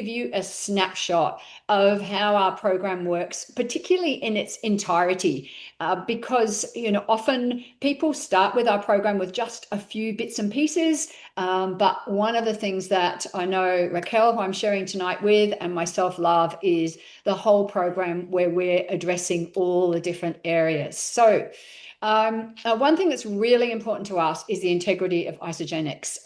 give you a snapshot of how our program works, particularly in its entirety, because often people start with our program with just a few bits and pieces. But one of the things that I know Raquel, who I'm sharing tonight with, and myself love is the whole program where we're addressing all the different areas. So one thing that's really important to us is the integrity of isogenics.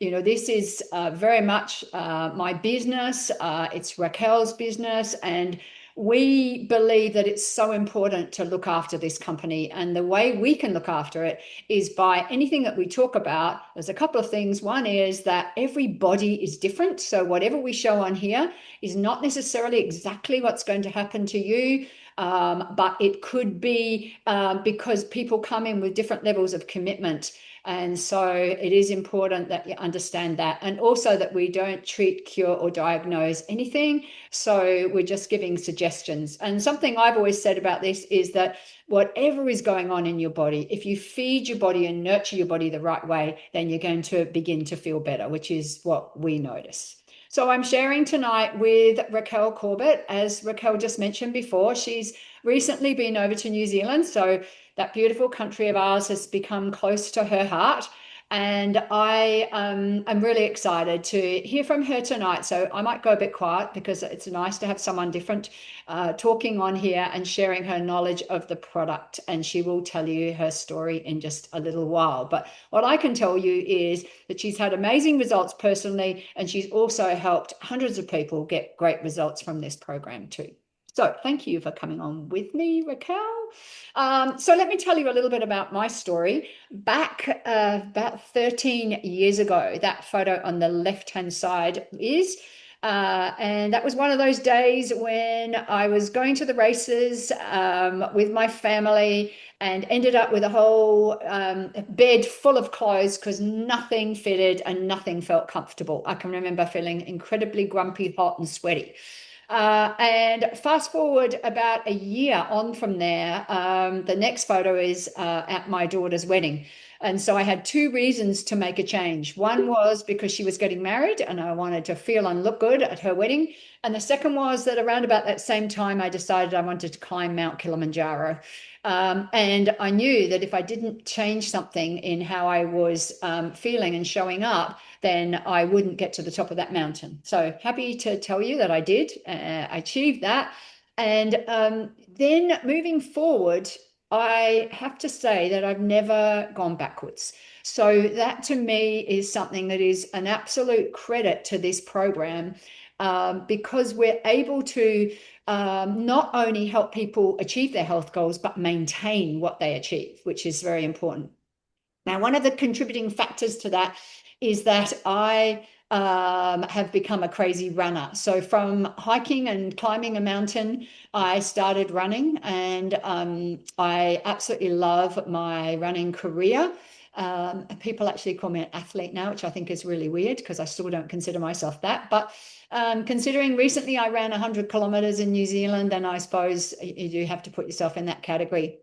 This is very much my business. It's Raquel's business, and we believe that it's so important to look after this company. And the way we can look after it is by anything that we talk about. There's a couple of things. One is that every body is different. So whatever we show on here is not necessarily exactly what's going to happen to you. But it could be because people come in with different levels of commitment. And so it is important that you understand that. And also that we don't treat, cure, or diagnose anything. So we're just giving suggestions. And something I've always said about this is that whatever is going on in your body, if you feed your body and nurture your body the right way, then you're going to begin to feel better, which is what we notice. So I'm sharing tonight with Raquel Corbett. As Raquel just mentioned before, she's recently been over to New Zealand. So that beautiful country of ours has become close to her heart. And I am really excited to hear from her tonight. So I might go a bit quiet because it's nice to have someone different talking on here and sharing her knowledge of the product. And she will tell you her story in just a little while. But what I can tell you is that she's had amazing results personally, and she's also helped hundreds of people get great results from this program too. So thank you for coming on with me, Raquel. So let me tell you a little bit about my story. Back about 13 years ago, that photo on the left-hand side is, and that was one of those days when I was going to the races with my family and ended up with a whole bed full of clothes because nothing fitted and nothing felt comfortable. I can remember feeling incredibly grumpy, hot, and sweaty. And fast forward about a year on from there, the next photo is at my daughter's wedding. And so I had two reasons to make a change. One was because she was getting married and I wanted to feel and look good at her wedding. And the second was that around about that same time, I decided I wanted to climb Mount Kilimanjaro. And I knew that if I didn't change something in how I was feeling and showing up, then I wouldn't get to the top of that mountain. So happy to tell you that I did. I achieved that. And then moving forward, I have to say that I've never gone backwards. So that to me is something that is an absolute credit to this program, because we're able to not only help people achieve their health goals, but maintain what they achieve, which is very important. Now, one of the contributing factors to that is that I have become a crazy runner. So from hiking and climbing a mountain, I started running, and I absolutely love my running career. People actually call me an athlete now, which I think is really weird because I still don't consider myself that. But considering recently I ran 100 kilometers in New Zealand, and I suppose you do have to put yourself in that category.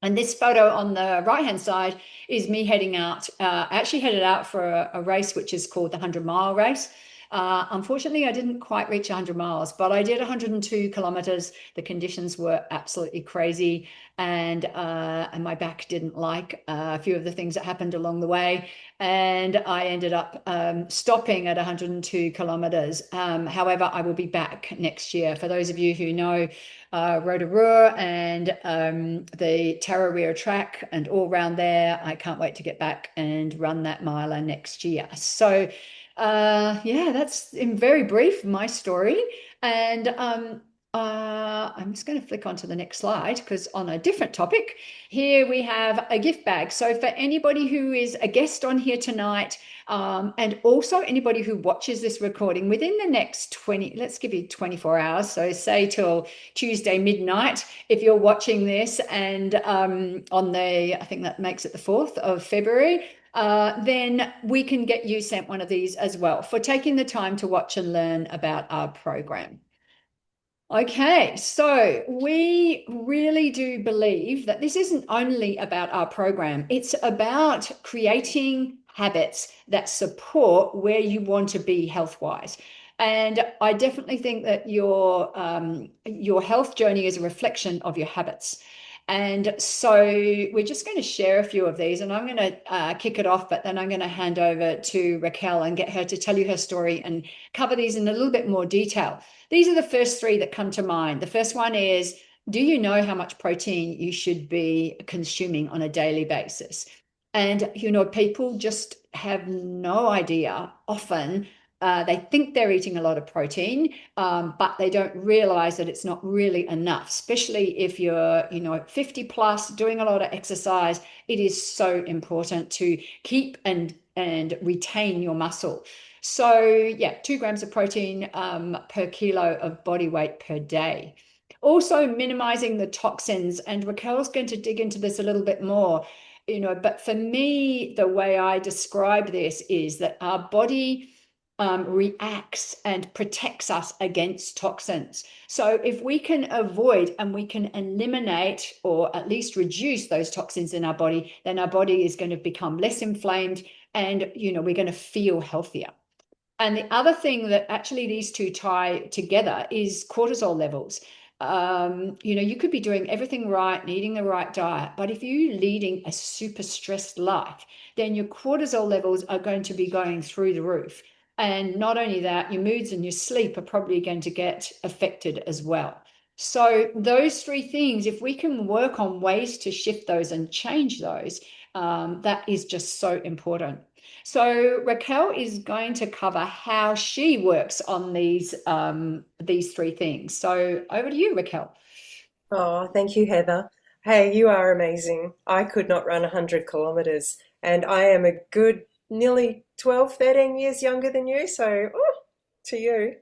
And this photo on the right-hand side is me heading out. I actually headed out for a race which is called the 100-mile race. Unfortunately, I didn't quite reach 100 miles, but I did 102 kilometers. The conditions were absolutely crazy, and my back didn't like a few of the things that happened along the way. And I ended up stopping at 102 kilometers. However, I will be back next year. For those of you who know Rotorua and the Tararua track and all around there, I can't wait to get back and run that miler next year. So yeah, that's in very brief my story. And I'm just going to flick on to the next slide because on a different topic, here we have a gift bag. So for anybody who is a guest on here tonight, and also anybody who watches this recording within the next 20, let's give you 24 hours. So say till Tuesday midnight, if you're watching this, and on the, I think that makes it the 4th of February, then we can get you sent one of these as well for taking the time to watch and learn about our program. Okay, so we really do believe that this isn't only about our program, it's about creating habits that support where you want to be health-wise. And I definitely think that your health journey is a reflection of your habits. And so we're just going to share a few of these, and I'm going to kick it off, but then I'm going to hand over to Raquel and get her to tell you her story and cover these in a little bit more detail. These are the first three that come to mind. The first one is, do you know how much protein you should be consuming on a daily basis? And, people just have no idea often. They think they're eating a lot of protein, but they don't realize that it's not really enough, especially if you're, 50 plus, doing a lot of exercise. It is so important to keep and retain your muscle. So, yeah, 2 grams of protein per kilo of body weight per day. Also, minimizing the toxins, and Raquel's going to dig into this a little bit more, but for me, the way I describe this is that our body reacts and protects us against toxins. So if we can avoid and we can eliminate or at least reduce those toxins in our body, then our body is going to become less inflamed, and we're going to feel healthier. And the other thing that actually these two tie together is cortisol levels. You could be doing everything right and eating the right diet, but if you're leading a super stressed life, then your cortisol levels are going to be going through the roof. And not only that, your moods and your sleep are probably going to get affected as well. So those three things, if we can work on ways to shift those and change those, that is just so important. So Raquel is going to cover how she works on these three things. So over to you, Raquel. Oh, thank you, Heather. Hey, you are amazing. I could not run 100 kilometers, and I am a good nearly 12, 13 years younger than you, so to you.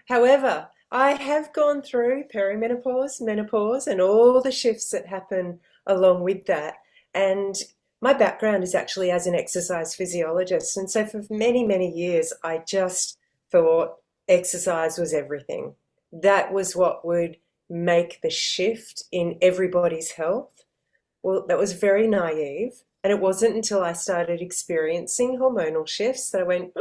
However, I have gone through perimenopause, menopause, and all the shifts that happen along with that. And my background is actually as an exercise physiologist. And so for many, many years, I just thought exercise was everything. That was what would make the shift in everybody's health. Well, that was very naive. And it wasn't until I started experiencing hormonal shifts that I went,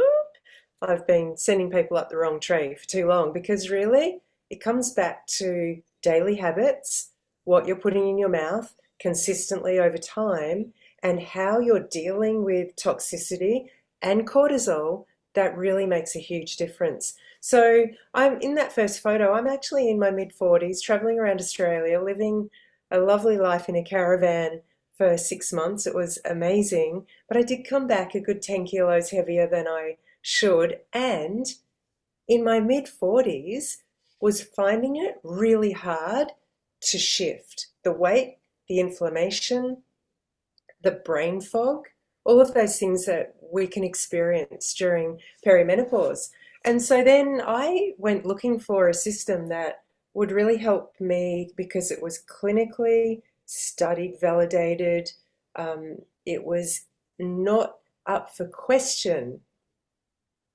I've been sending people up the wrong tree for too long, because really it comes back to daily habits, what you're putting in your mouth consistently over time, and how you're dealing with toxicity and cortisol. That really makes a huge difference. So I'm in that first photo, I'm actually in my mid 40s, traveling around Australia, living a lovely life in a caravan for 6 months. It was amazing, but I did come back a good 10 kilos heavier than I should. And in my mid 40s, was finding it really hard to shift the weight, the inflammation, the brain fog, all of those things that we can experience during perimenopause. And so then I went looking for a system that would really help me, because it was clinically studied, validated. It was not up for question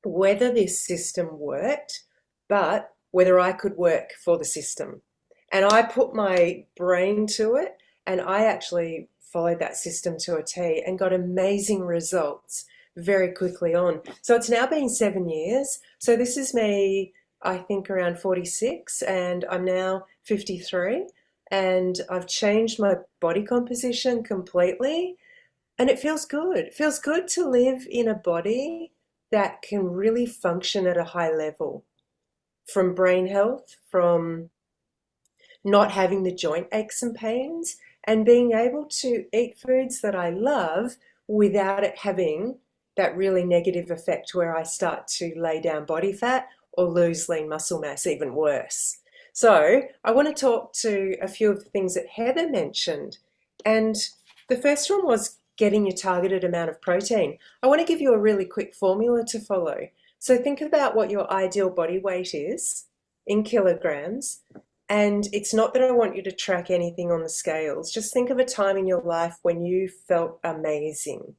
whether this system worked, but whether I could work for the system. And I put my brain to it, and I actually followed that system to a T and got amazing results very quickly on. So it's now been 7 years. So this is me, I think, around 46, and I'm now 53, and I've changed my body composition completely, and it feels good. It feels good to live in a body that can really function at a high level, from brain health, from not having the joint aches and pains, and being able to eat foods that I love without it having that really negative effect where I start to lay down body fat or lose lean muscle mass, even worse. So I want to talk to a few of the things that Heather mentioned. And the first one was getting your targeted amount of protein. I want to give you a really quick formula to follow. So think about what your ideal body weight is in kilograms. And it's not that I want you to track anything on the scales. Just think of a time in your life when you felt amazing.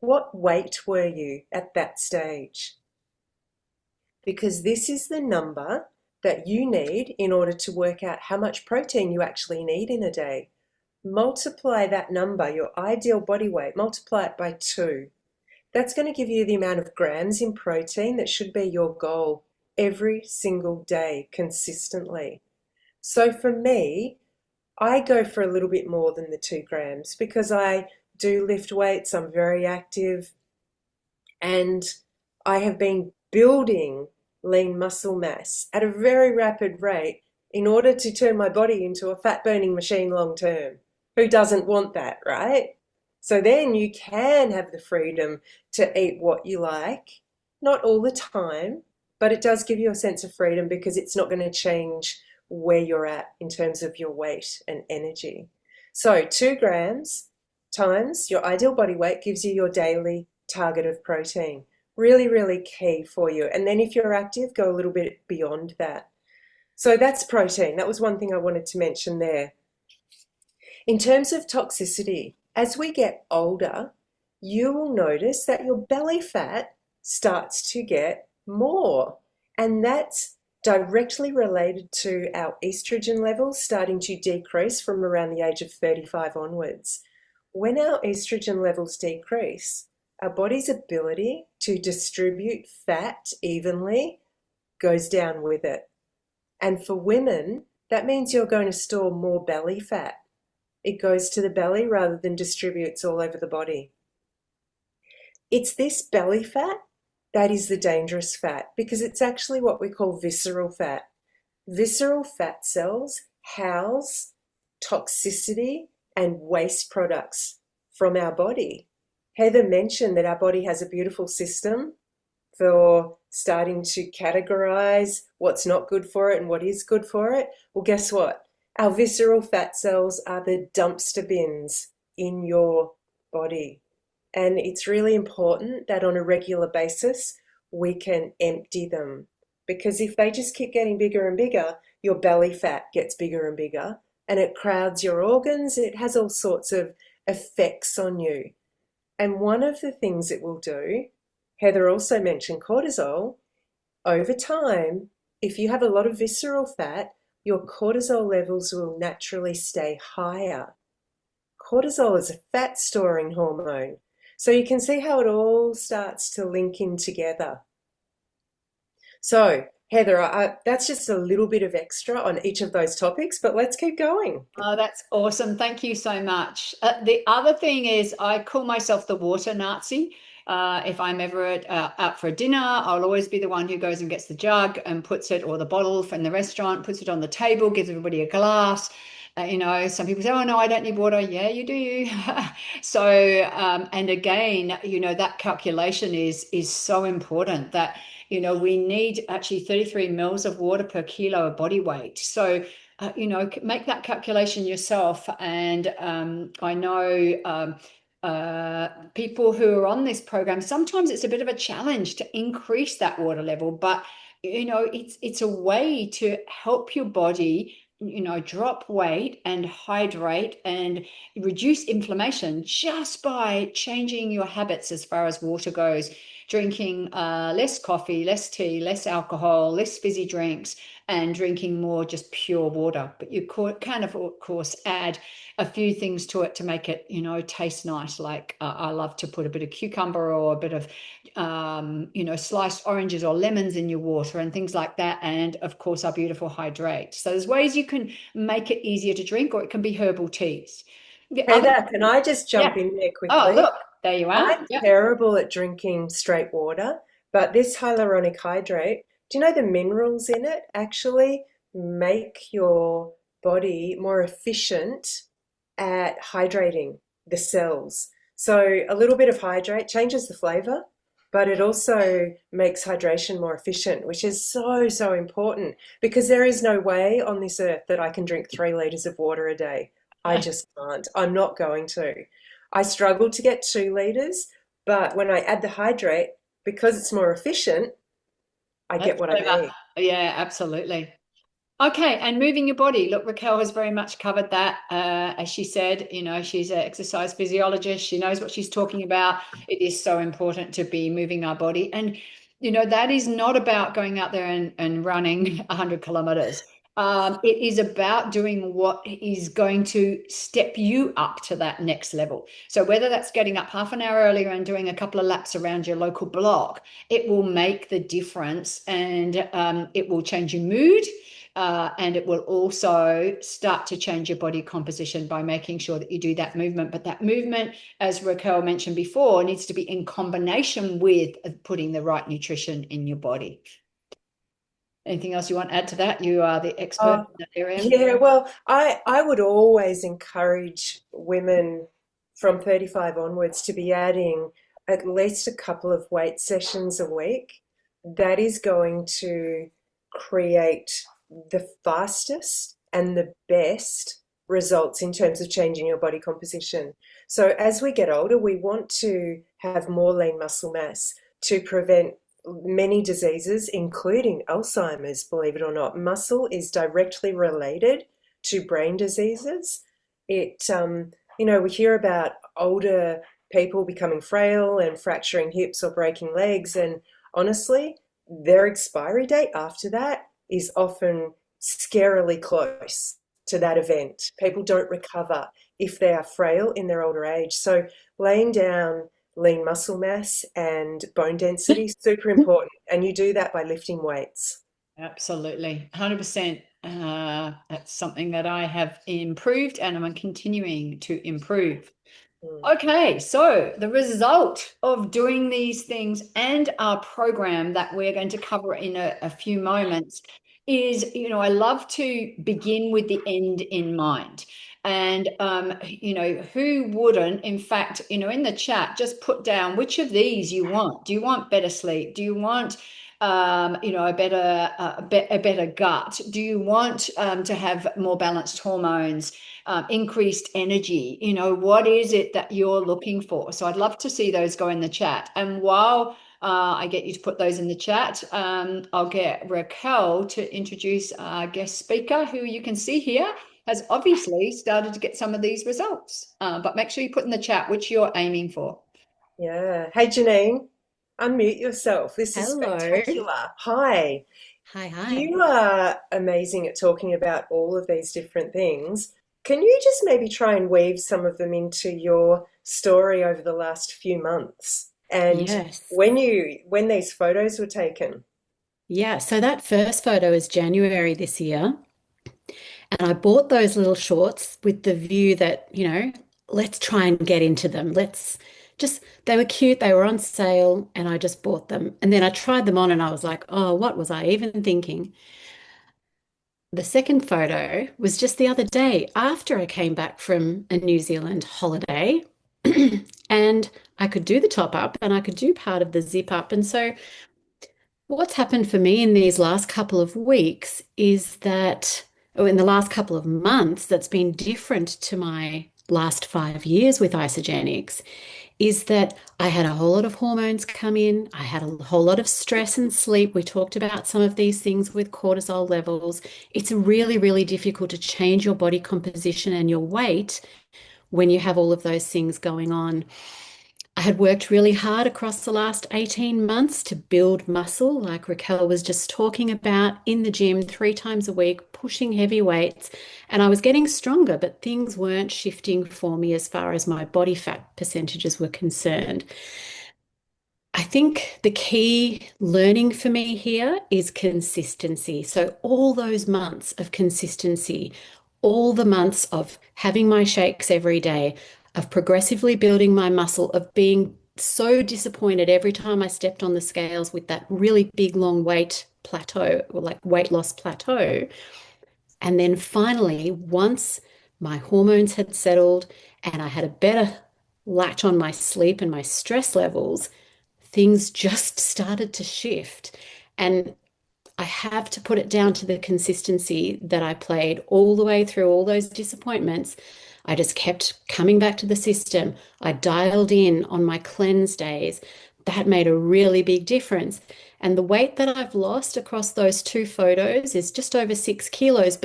What weight were you at that stage? Because this is the number that you need in order to work out how much protein you actually need in a day. Multiply that number, your ideal body weight, multiply it by 2. That's going to give you the amount of grams in protein that should be your goal every single day consistently. So for me, I go for a little bit more than the 2 grams because I do lift weights, I'm very active, and I have been building lean muscle mass at a very rapid rate in order to turn my body into a fat burning machine long term. Who doesn't want that, right? So then you can have the freedom to eat what you like, not all the time, but it does give you a sense of freedom because it's not going to change where you're at in terms of your weight and energy. So 2 grams times your ideal body weight gives you your daily target of protein. Really, really key for you. And then if you're active, go a little bit beyond that. So that's protein. That was one thing I wanted to mention there. In terms of toxicity, as we get older, you will notice that your belly fat starts to get more. And that's directly related to our estrogen levels starting to decrease from around the age of 35 onwards. When our estrogen levels decrease, our body's ability to distribute fat evenly goes down with it. And for women, that means you're going to store more belly fat. It goes to the belly rather than distributes all over the body. It's this belly fat that is the dangerous fat because it's actually what we call visceral fat. Visceral fat cells house toxicity and waste products from our body. Heather mentioned that our body has a beautiful system for starting to categorize what's not good for it and what is good for it. Well, guess what? Our visceral fat cells are the dumpster bins in your body. And it's really important that on a regular basis, we can empty them. Because if they just keep getting bigger and bigger, your belly fat gets bigger and bigger and it crowds your organs. It has all sorts of effects on you. And one of the things it will do, Heather also mentioned cortisol, over time, if you have a lot of visceral fat, your cortisol levels will naturally stay higher. Cortisol is a fat storing hormone. So you can see how it all starts to link in together. So, Heather, that's just a little bit of extra on each of those topics, but let's keep going. Oh, that's awesome. Thank you so much. The other thing is, I call myself the water Nazi. If I'm ever out for a dinner, I'll always be the one who goes and gets the jug and puts it, or the bottle from the restaurant, puts it on the table, gives everybody a glass. Some people say, oh, no, I don't need water. Yeah, you do. So, and again, that calculation is so important that, we need actually 33 mils of water per kilo of body weight. So, make that calculation yourself. And I know people who are on this program, sometimes it's a bit of a challenge to increase that water level, but it's a way to help your body drop weight and hydrate and reduce inflammation just by changing your habits as far as water goes. Drinking less coffee, less tea, less alcohol, less fizzy drinks, and drinking more just pure water. But you can, of course, add a few things to it to make it, taste nice. Like I love to put a bit of cucumber or a bit of, sliced oranges or lemons in your water and things like that. And of course, our beautiful hydrate. So there's ways you can make it easier to drink, or it can be herbal teas. Heather, can I just Yeah. jump in there Oh, quickly? look, there you are. I'm Yeah. terrible at drinking straight water, but this hyaluronic hydrate, do you know the minerals in it actually make your body more efficient at hydrating the cells? So a little bit of hydrate changes the flavor, but it also makes hydration more efficient, which is so, so important because there is no way on this earth that I can drink 3 liters of water a day. I just can't. I'm not going to. I struggle to get 2 liters, but when I add the hydrate, because it's more efficient, I That's get what I clever. need. Yeah, absolutely. Okay, and moving your body. Look, Raquel has very much covered that. As she said, she's an exercise physiologist. She knows what she's talking about. It is so important to be moving our body. And, that is not about going out there and running 100 kilometers. It is about doing what is going to step you up to that next level. So whether that's getting up half an hour earlier and doing a couple of laps around your local block, it will make the difference, and it will change your mood. And it will also start to change your body composition by making sure that you do that movement. But that movement, as Raquel mentioned before, needs to be in combination with putting the right nutrition in your body. Anything else you want to add to that? You are the expert Uh, in that area. yeah, well, I would always encourage women from 35 onwards to be adding at least a couple of weight sessions a week. That is going to create the fastest and the best results in terms of changing your body composition. So as we get older, we want to have more lean muscle mass to prevent many diseases, including Alzheimer's, believe it or not. Muscle is directly related to brain diseases. We hear about older people becoming frail and fracturing hips or breaking legs, and honestly, their expiry date after that is often scarily close to that event. People don't recover if they are frail in their older age. So laying down lean muscle mass and bone density, super important. And you do that by lifting weights. Absolutely. 100%. That's something that I have improved and I'm continuing to improve. Mm. Okay, so the result of doing these things and our program that we're going to cover in a few moments is, I love to begin with the end in mind. And, who wouldn't, in fact, in the chat, just put down which of these you want. Do you want better sleep? Do you want a better gut? Do you want to have more balanced hormones, increased energy? What is it that you're looking for? So I'd love to see those go in the chat. And while I get you to put those in the chat, I'll get Raquel to introduce our guest speaker, who you can see here has obviously started to get some of these results. But make sure you put in the chat which you're aiming for. Yeah. Hey, Janine, unmute yourself. This is Hello. spectacular. Hi. Hi, hi. You are amazing at talking about all of these different things. Can you just maybe try and weave some of them into your story over the last few months? And Yes. when these photos were taken? Yeah, so that first photo is January this year. And I bought those little shorts with the view that, let's try and get into them. They were cute, they were on sale, and I just bought them. And then I tried them on and I was like, oh, what was I even thinking? The second photo was just the other day after I came back from a New Zealand holiday. And I could do the top up and I could do part of the zip up. And so what's happened for me in these last couple of weeks is that, or in the last couple of months, that's been different to my last 5 years with Isogenics, is that I had a whole lot of hormones come in. I had a whole lot of stress and sleep. We talked about some of these things with cortisol levels. It's really, really difficult to change your body composition and your weight when you have all of those things going on. I had worked really hard across the last 18 months to build muscle, like Raquel was just talking about, in the gym 3 times a week, pushing heavy weights. And I was getting stronger, but things weren't shifting for me as far as my body fat percentages were concerned. I think the key learning for me here is consistency. So, all those months of consistency, all the months of having my shakes every day, of progressively building my muscle, of being so disappointed every time I stepped on the scales with that really big, long weight plateau, or like weight loss plateau. And then finally, once my hormones had settled and I had a better latch on my sleep and my stress levels, things just started to shift. And I have to put it down to the consistency that I played all the way through all those disappointments. I just kept coming back to the system. I dialed in on my cleanse days. That made a really big difference. And the weight that I've lost across those 2 photos is just over 6 kilos.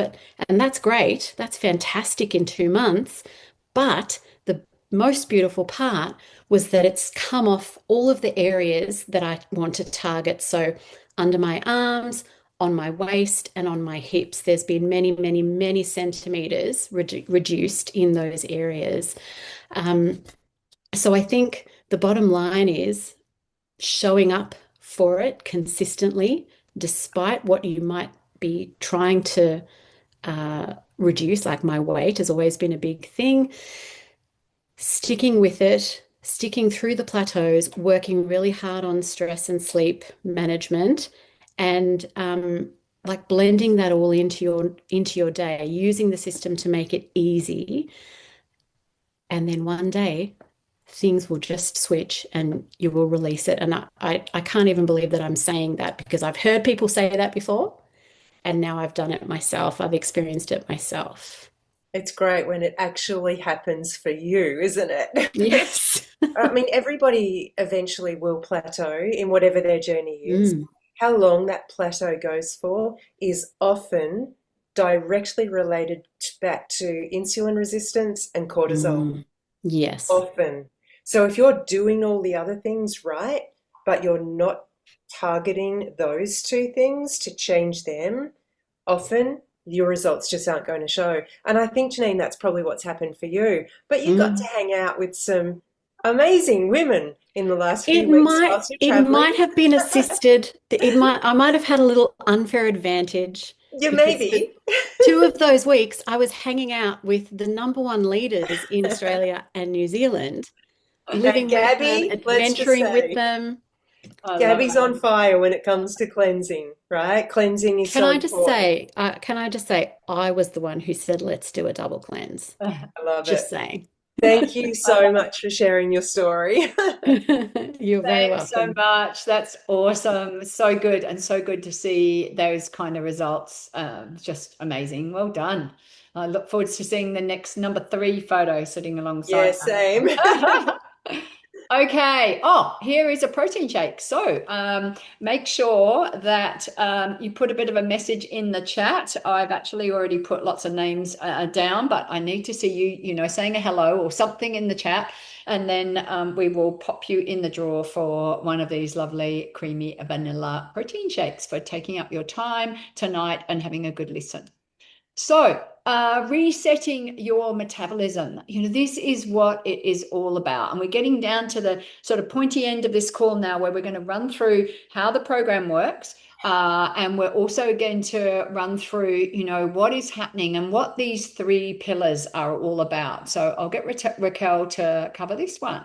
And that's great. That's fantastic in 2 months. But the most beautiful part was that it's come off all of the areas that I want to target. So under my arms, on my waist and on my hips. There's been many, many, many centimeters reduced in those areas. Um, so I think the bottom line is showing up for it consistently, despite what you might be trying to reduce, like my weight has always been a big thing. Sticking with it, sticking through the plateaus, working really hard on stress and sleep management, and like blending that all into your day, using the system to make it easy. And then one day things will just switch and you will release it. And I can't even believe that I'm saying that because I've heard people say that before. And now I've done it myself. I've experienced it myself. It's great when it actually happens for you, isn't it? Yes. I mean, everybody eventually will plateau in whatever their journey is. Mm, How long that plateau goes for is often directly related back to insulin resistance and cortisol. mm. Yes. Often. So if you're doing all the other things right, but you're not targeting those two things to change them, often your results just aren't going to show. And I think, Janine, that's probably what's happened for you. But you got to Mm. hang out with some amazing women in the last It few weeks might whilst you're it traveling. might have been assisted. I might have had a little unfair advantage You because for maybe. 2 of those weeks I was hanging out with the number one leaders in Australia and New Zealand, And living with them, Gabby, let's just adventuring with say, them. I love Gabby's it. on fire when it comes to cleansing, right? Cleansing is so important. Can I just say, I was the one who said, let's do a double cleanse. I love Just it. saying. Thank you I so love much for sharing your story. You're very Thanks so welcome. much. That's awesome. So good and so good to see those kind of results. Just amazing. Well done. I look forward to seeing the next number 3 photo sitting Yeah, alongside same. that. Okay. Oh, here is a protein shake. So make sure that you put a bit of a message in the chat. I've actually already put lots of names down, but I need to see you, saying a hello or something in the chat. And then we will pop you in the draw for one of these lovely creamy vanilla protein shakes for taking up your time tonight and having a good listen. So, resetting your metabolism, this is what it is all about. And we're getting down to the sort of pointy end of this call now, where we're going to run through how the program works. And we're also going to run through, what is happening and what these 3 pillars are all about. So I'll get Raquel to cover this one.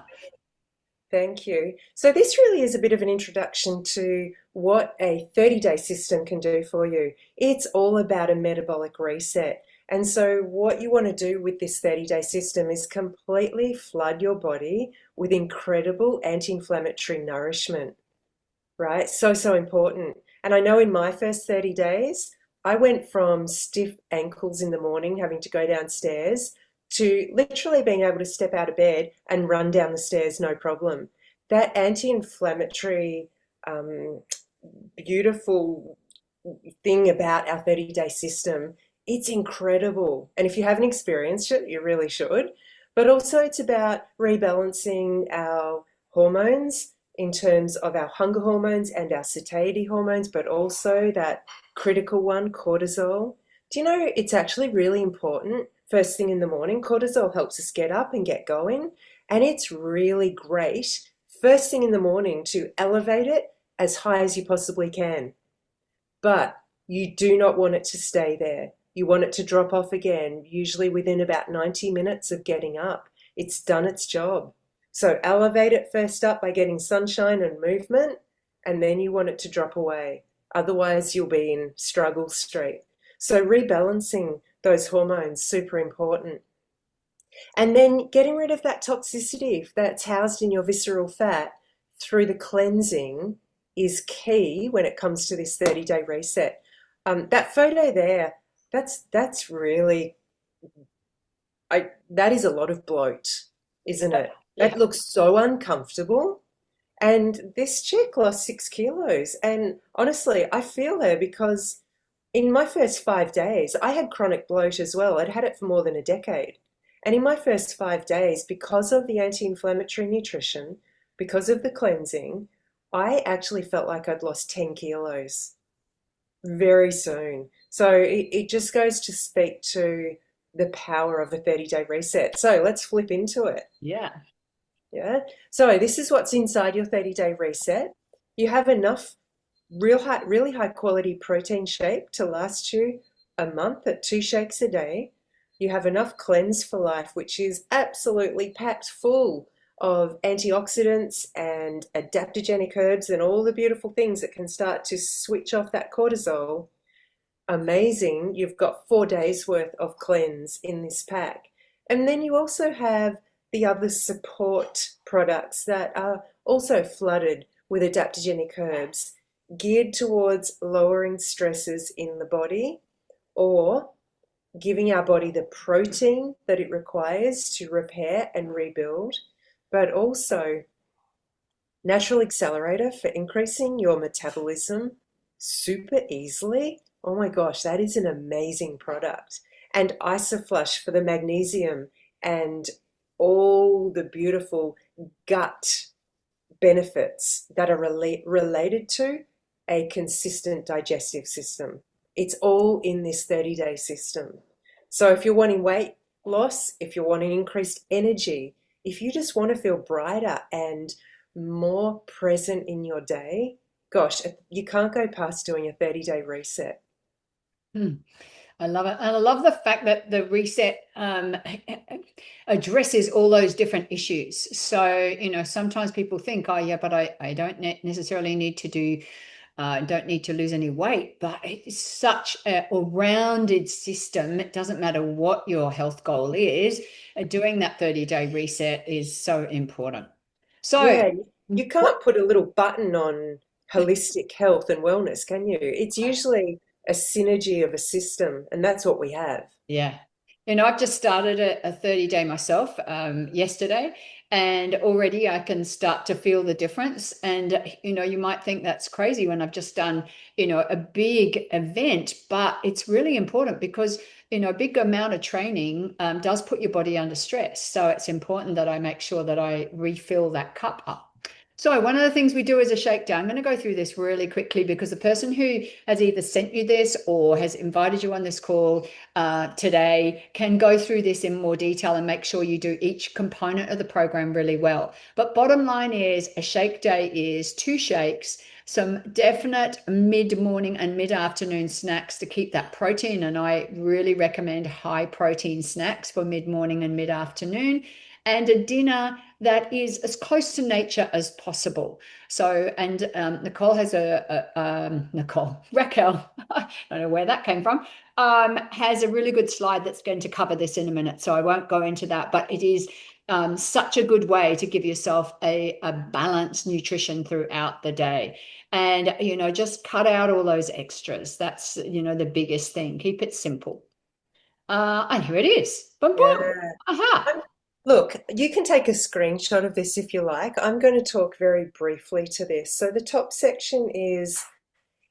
Thank you. So this really is a bit of an introduction to what a 30-day system can do for you. It's all about a metabolic reset. And so what you want to do with this 30-day system is completely flood your body with incredible anti-inflammatory nourishment, right? So, so important. And I know in my first 30 days, I went from stiff ankles in the morning, having to go downstairs, to literally being able to step out of bed and run down the stairs, no problem. That anti-inflammatory, beautiful thing about our 30-day system, it's incredible. And if you haven't experienced it, you really should. But also it's about rebalancing our hormones in terms of our hunger hormones and our satiety hormones, but also that critical one, cortisol. Do you know it's actually really important first thing in the morning? Cortisol helps us get up and get going, and it's really great first thing in the morning to elevate it as high as you possibly can. But you do not want it to stay there. You want it to drop off again, usually within about 90 minutes of getting up. It's done its job. So elevate it first up by getting sunshine and movement, and then you want it to drop away. Otherwise, you'll be in struggle street. So rebalancing those hormones, super important. And then getting rid of that toxicity that's housed in your visceral fat through the cleansing is key when it comes to this 30-day reset. That photo there, that's really, that is a lot of bloat, isn't it? Yeah. That looks so uncomfortable. And this chick lost 6 kilos. And honestly, I feel her because in my first 5 days, I had chronic bloat as well. I'd had it for more than a decade. And in my first 5 days, because of the anti-inflammatory nutrition, because of the cleansing, I actually felt like I'd lost 10 kilos. very soon. So it just goes to speak to the power of a 30-day reset. So let's flip into it. Yeah. Yeah. So this is what's inside your 30-day reset. You have enough really high quality protein shake to last you a month at 2 shakes a day. You have enough cleanse for life, which is absolutely packed full of antioxidants and adaptogenic herbs and all the beautiful things that can start to switch off that cortisol. Amazing. You've got 4 days worth of cleanse in this pack. And then you also have the other support products that are also flooded with adaptogenic herbs geared towards lowering stresses in the body or giving our body the protein that it requires to repair and rebuild, but also natural accelerator for increasing your metabolism super easily. Oh my gosh, that is an amazing product. And Isoflush for the magnesium and all the beautiful gut benefits that are related to a consistent digestive system. It's all in this 30-day system. So if you're wanting weight loss, if you're wanting increased energy, if you just want to feel brighter and more present in your day, gosh, you can't go past doing a 30-day reset. Hmm. I love it. And I love the fact that the reset addresses all those different issues. So, sometimes people think, oh, yeah, but I don't necessarily need to don't need to lose any weight. But it's such a rounded system. It doesn't matter what your health goal is. Doing that 30-day reset is so important. So, Yeah, you can't put a little button on holistic health and wellness, can you? It's usually a synergy of a system, and that's what we have. yeah. I've just started a 30-day myself yesterday, and already I can start to feel the difference. And, you might think that's crazy when I've just done, a big event, but it's really important because, a big amount of training does put your body under stress. So it's important that I make sure that I refill that cup up. So one of the things we do is a shakedown. I'm going to go through this really quickly because the person who has either sent you this or has invited you on this call today can go through this in more detail and make sure you do each component of the program really well. But bottom line is a shake day is 2 shakes, some definite mid-morning and mid-afternoon snacks to keep that protein. And I really recommend high protein snacks for mid-morning and mid-afternoon, and a dinner that is as close to nature as possible. So, and Nicole has Raquel, I don't know where that came from, has a really good slide that's going to cover this in a minute. So I won't go into that, but it is such a good way to give yourself a balanced nutrition throughout the day. And, just cut out all those extras. That's, the biggest thing. Keep it simple. And here it is. Boom, boom. Yeah. Aha. Look, you can take a screenshot of this if you like. I'm going to talk very briefly to this. So the top section is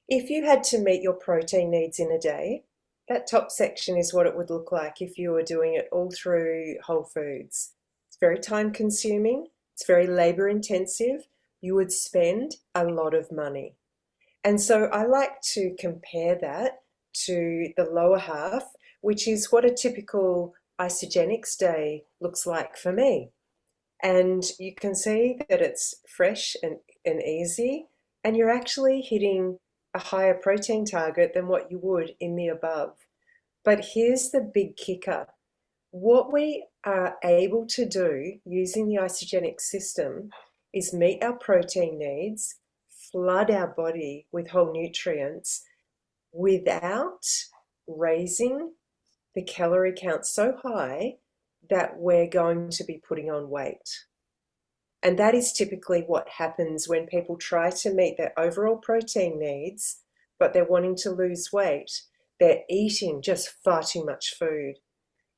if you had to meet your protein needs in a day, that top section is what it would look like if you were doing it all through Whole Foods. It's very time consuming, it's very labor intensive. You would spend a lot of money. And so I like to compare that to the lower half, which is what a typical isogenics day looks like for me. And you can see that it's fresh and easy, and you're actually hitting a higher protein target than what you would in the above. But here's the big kicker. What we are able to do using the isogenic system is meet our protein needs, flood our body with whole nutrients without raising the calorie count so high that we're going to be putting on weight. And that is typically what happens when people try to meet their overall protein needs, but they're wanting to lose weight. They're eating just far too much food.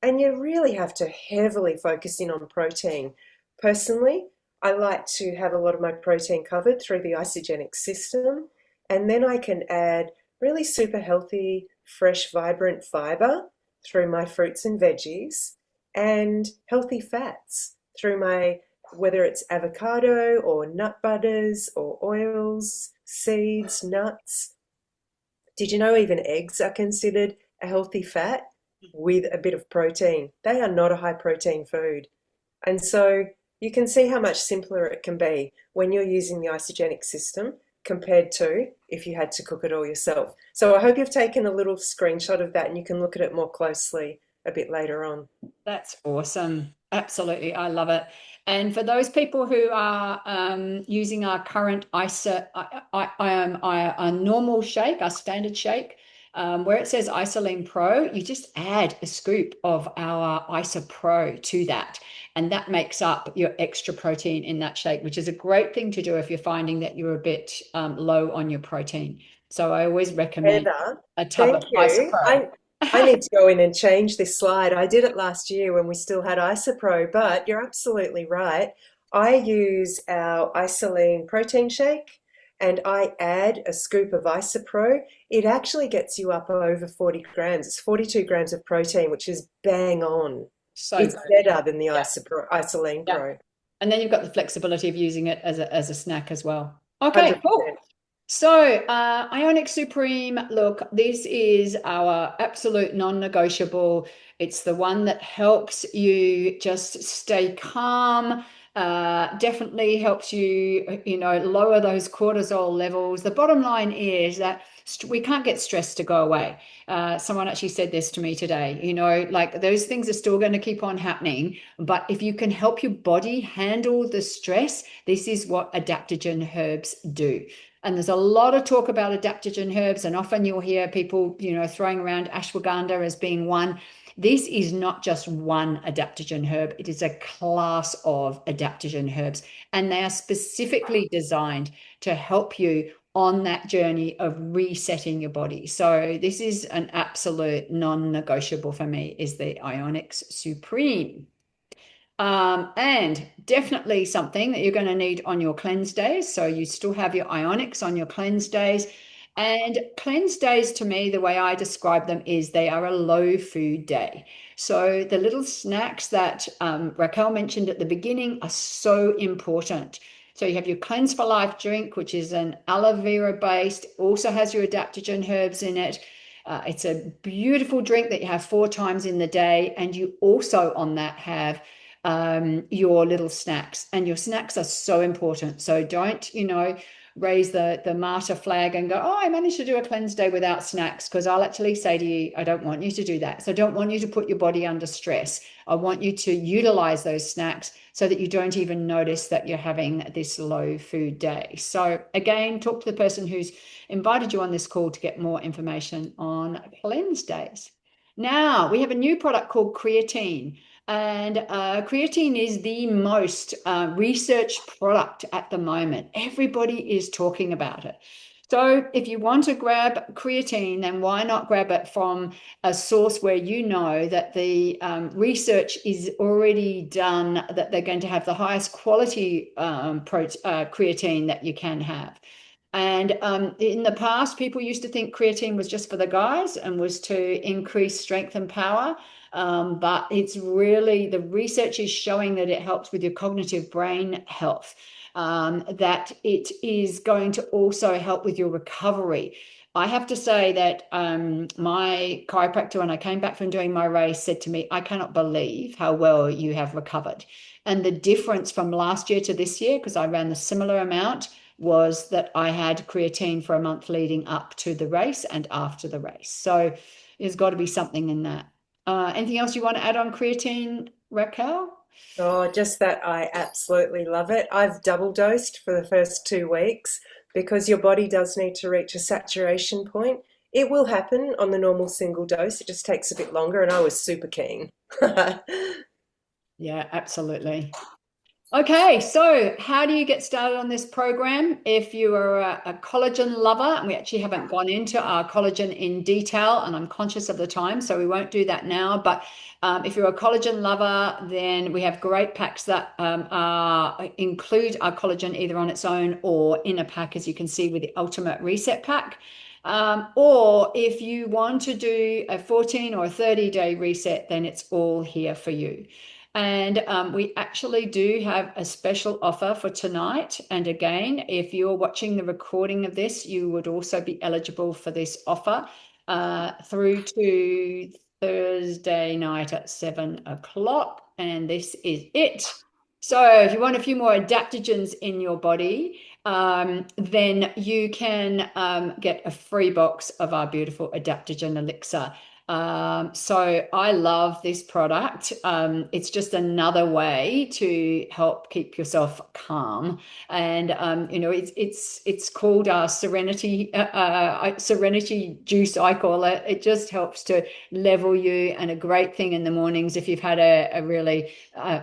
And you really have to heavily focus in on protein. Personally, I like to have a lot of my protein covered through the isogenic system, and then I can add really super healthy, fresh, vibrant fiber through my fruits and veggies, and healthy fats through my, whether it's avocado or nut butters or oils, seeds, nuts, Did you know even eggs are considered a healthy fat with a bit of protein? They are not a high protein food. And so you can see how much simpler it can be when you're using the isogenic system compared to if you had to cook it all yourself. So I hope you've taken a little screenshot of that and you can look at it more closely a bit later on. That's awesome. Absolutely. I love it. And for those people who are using our current our normal shake, our standard shake, where it says Isoline Pro, you just add a scoop of our Iso Pro to that. And that makes up your extra protein in that shake, which is a great thing to do if you're finding that you're a bit low on your protein. So I always recommend Heather, a tub of thank Iso you. Pro. I need to go in and change this slide. I did it last year when we still had Isopro, but you're absolutely right. I use our Isoline protein shake and I add a scoop of Isopro. It actually gets you up over 40 grams. It's 42 grams of protein, which is bang on. So It's good. better than the Yeah. Isoline Yeah. Pro. And then you've got the flexibility of using it as a snack as well. Okay, cool. 100%. So, Ionic Supreme, look, this is our absolute non-negotiable. It's the one that helps you just stay calm, definitely helps you, lower those cortisol levels. The bottom line is that we can't get stress to go away. Someone actually said this to me today, like those things are still going to keep on happening. But if you can help your body handle the stress, this is what adaptogen herbs do. And there's a lot of talk about adaptogen herbs, and often you'll hear people, throwing around ashwagandha as being one. This is not just one adaptogen herb. It is a class of adaptogen herbs, and they are specifically designed to help you on that journey of resetting your body. So this is an absolute non-negotiable for me, is the Ionix Supreme. And definitely something that you're going to need on your cleanse days. So you still have your ionics on your cleanse days. And cleanse days, to me, the way I describe them is they are a low food day. So the little snacks that Raquel mentioned at the beginning are so important. So you have your Cleanse for Life drink, which is an aloe vera based, also has your adaptogen herbs in it. It's a beautiful drink that you have 4 times in the day. And you also on that have your little snacks, and your snacks are so important. So don't, raise the martyr flag and go, oh, I managed to do a cleanse day without snacks, because I'll actually say to you, I don't want you to do that. So I don't want you to put your body under stress. I want you to utilize those snacks so that you don't even notice that you're having this low food day. So again, talk to the person who's invited you on this call to get more information on cleanse days. Now we have a new product called creatine. And creatine is the most researched product at the moment. Everybody is talking about it. So if you want to grab creatine, then why not grab it from a source where you know that the research is already done, that they're going to have the highest quality creatine that you can have. And in the past, people used to think creatine was just for the guys and was to increase strength and power. But it's really, the research is showing that it helps with your cognitive brain health, that it is going to also help with your recovery. I have to say that my chiropractor, when I came back from doing my race, said to me, I cannot believe how well you have recovered. And the difference from last year to this year, because I ran the similar amount, was that I had creatine for a month leading up to the race and after the race. So there's got to be something in that. Anything else you want to add on creatine, Raquel? Oh, just that I absolutely love it. I've double dosed for the first 2 weeks because your body does need to reach a saturation point. It will happen on the normal single dose. It just takes a bit longer, and I was super keen. Yeah, absolutely. Okay, so how do you get started on this program? If you are a collagen lover, and we actually haven't gone into our collagen in detail, and I'm conscious of the time, so we won't do that now. But if you're a collagen lover, then we have great packs that include our collagen either on its own or in a pack, as you can see with the Ultimate Reset Pack. Or if you want to do a 14 or a 30-day reset, then it's all here for you. And we actually do have a special offer for tonight. And again, if you're watching the recording of this, you would also be eligible for this offer through to Thursday night at 7 o'clock. And this is it. So if you want a few more adaptogens in your body, then you can get a free box of our beautiful adaptogen elixir. So I love this product. It's just another way to help keep yourself calm. And it's called Serenity Juice, I call it. It just helps to level you, and a great thing in the mornings if you've had a really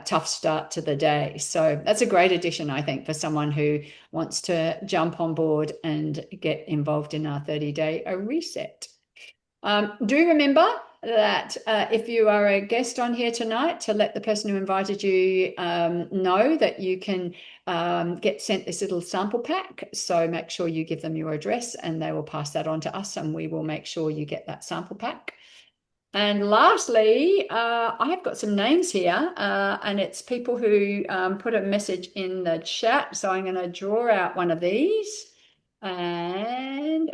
tough start to the day. So that's a great addition, I think, for someone who wants to jump on board and get involved in our 30-day reset. Do remember that if you are a guest on here tonight, to let the person who invited you know that you can get sent this little sample pack. So make sure you give them your address and they will pass that on to us, and we will make sure you get that sample pack. And lastly, I have got some names here, and it's people who put a message in the chat. So I'm going to draw out one of these. And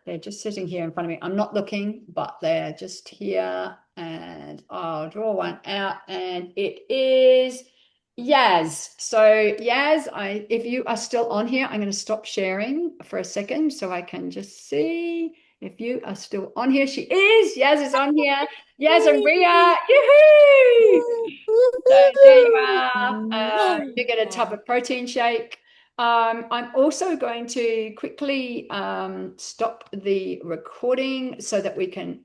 they're just sitting here in front of me. I'm not looking, but they're just here. And I'll draw one out, and it is Yaz. So Yaz, if you are still on here, I'm going to stop sharing for a second so I can just see if you are still on here. She is. Yaz is on here. Yaz and Ria. Yoo-hoo! So there you are. You get a tub of protein shake. I'm also going to quickly stop the recording so that we can